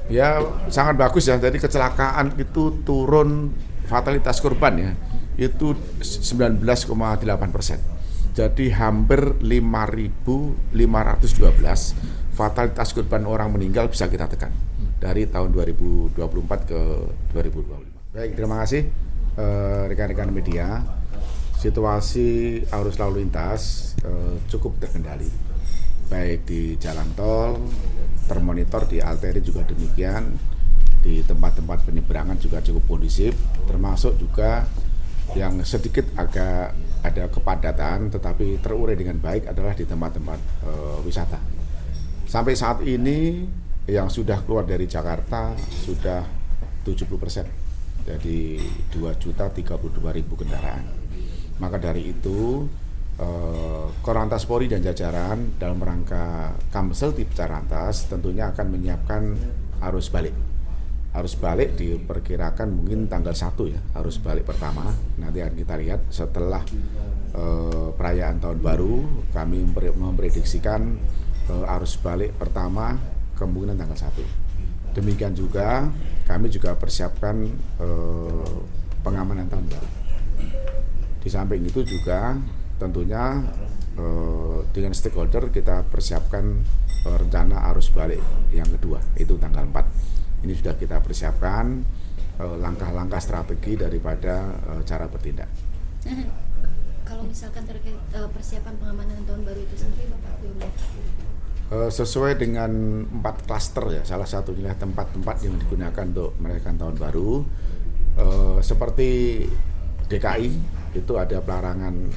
Ya sangat bagus ya, jadi kecelakaan itu turun, fatalitas korban ya itu 19,8%. Jadi hampir 5.512 fatalitas korban orang meninggal bisa kita tekan dari tahun 2024 ke 2025. Baik, terima kasih rekan-rekan media. Situasi arus lalu lintas cukup terkendali, baik di jalan tol, termonitor di arteri juga demikian, di tempat-tempat penyeberangan juga cukup kondusif, termasuk juga yang sedikit agak ada kepadatan tetapi terurai dengan baik adalah di tempat-tempat wisata. Sampai saat ini yang sudah keluar dari Jakarta sudah 70%, jadi 2.032.000 kendaraan. Maka dari itu Korlantas Polri dan jajaran dalam rangka Kamsel Tipcarantas tentunya akan menyiapkan arus balik. Arus balik diperkirakan mungkin tanggal 1 ya, arus balik pertama. Nanti akan kita lihat setelah perayaan tahun baru, kami memprediksikan arus balik pertama kemungkinan tanggal 1. Demikian juga kami juga persiapkan pengamanan tahun baru. Di samping itu juga tentunya dengan stakeholder kita persiapkan rencana arus balik yang kedua, itu tanggal 4. Ini sudah kita persiapkan langkah-langkah strategi daripada cara bertindak. Kalau misalkan terkait persiapan pengamanan tahun baru itu sendiri, Bapak sesuai dengan 4 klaster ya, salah satunya tempat-tempat yang digunakan untuk merayakan tahun baru, seperti DKI itu ada pelarangan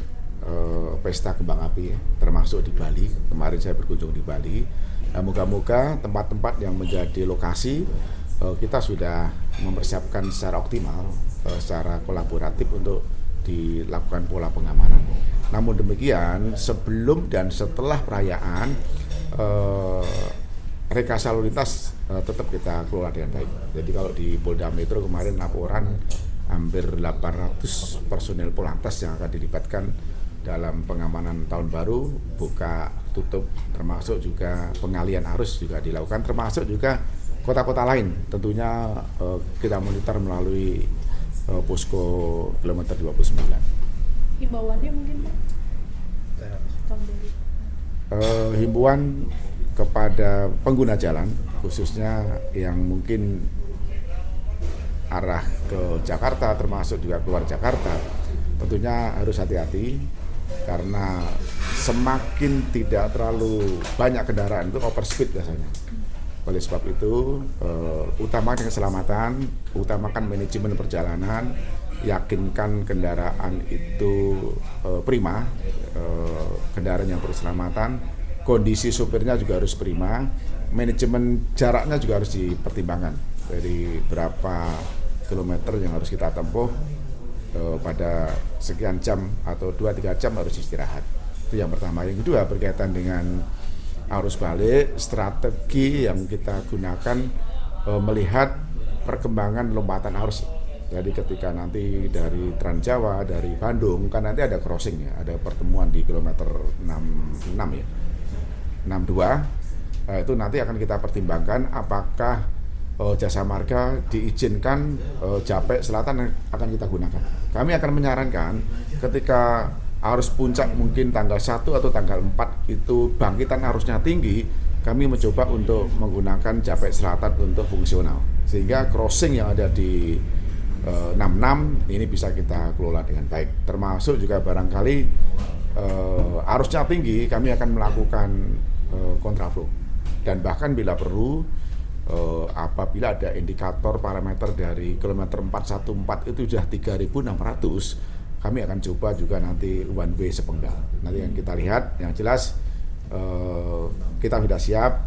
pesta kembang api, termasuk di Bali. Kemarin saya berkunjung di Bali. Moga-moga tempat-tempat yang menjadi lokasi kita sudah mempersiapkan secara optimal, secara kolaboratif untuk dilakukan pola pengamanan. Namun demikian, sebelum dan setelah perayaan rekayasa lalu lintas tetap kita kelola dengan baik. Jadi kalau di Polda Metro kemarin laporan hampir 800 personel Polantas yang akan dilibatkan dalam pengamanan tahun baru, buka tutup, termasuk juga pengalian arus juga dilakukan, termasuk juga kota-kota lain. Tentunya kita monitor melalui posko kilometer 29. Himbauannya mungkin Pak? Tahun baru. Himbauan kepada pengguna jalan, khususnya yang mungkin arah ke Jakarta termasuk juga keluar Jakarta, tentunya harus hati-hati karena semakin tidak terlalu banyak kendaraan itu overspeed biasanya. Oleh sebab itu utamakan keselamatan, utamakan manajemen perjalanan, yakinkan kendaraan itu prima, kendaraan yang berkeselamatan, kondisi supirnya juga harus prima, manajemen jaraknya juga harus dipertimbangkan dari berapa kilometer yang harus kita tempuh pada sekian jam atau 2-3 jam harus istirahat. Itu yang pertama. Yang kedua berkaitan dengan arus balik, strategi yang kita gunakan melihat perkembangan lompatan arus. Jadi ketika nanti dari Trans Jawa, dari Bandung, kan nanti ada crossing ya, ada pertemuan di kilometer 66 ya, 62. Itu nanti akan kita pertimbangkan apakah Jasa Marga diizinkan Japek Selatan akan kita gunakan. Kami akan menyarankan ketika arus puncak mungkin tanggal 1 atau tanggal 4 itu bangkitan arusnya tinggi, kami mencoba untuk menggunakan Japek Selatan untuk fungsional. Sehingga crossing yang ada di 66 ini bisa kita kelola dengan baik. Termasuk juga barangkali arusnya tinggi, kami akan melakukan kontraflow. Dan bahkan bila perlu apabila ada indikator parameter dari kilometer 414 itu sudah 3.600, kami akan coba juga nanti one way sepenggal. Nanti yang kita lihat, yang jelas kita sudah siap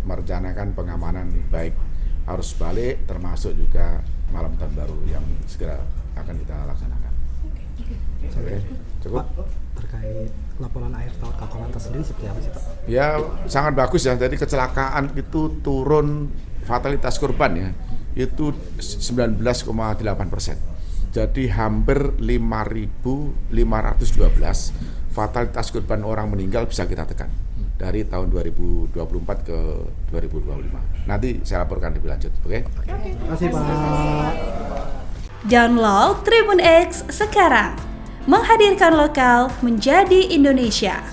merencanakan pengamanan baik arus balik termasuk juga malam tahun baru yang segera akan kita laksanakan. Oke, cukup. Pak, terkait laporan akhir tahun Korlantas sendiri seperti apa sih Pak? Ya sangat bagus ya, jadi kecelakaan itu turun, fatalitas korban ya itu 19,8%. Jadi hampir 5.512 fatalitas korban orang meninggal bisa kita tekan dari tahun 2024 ke 2025. Nanti saya laporkan lebih lanjut, oke? Terima kasih Pak. Download Tribun X sekarang, menghadirkan lokal menjadi Indonesia.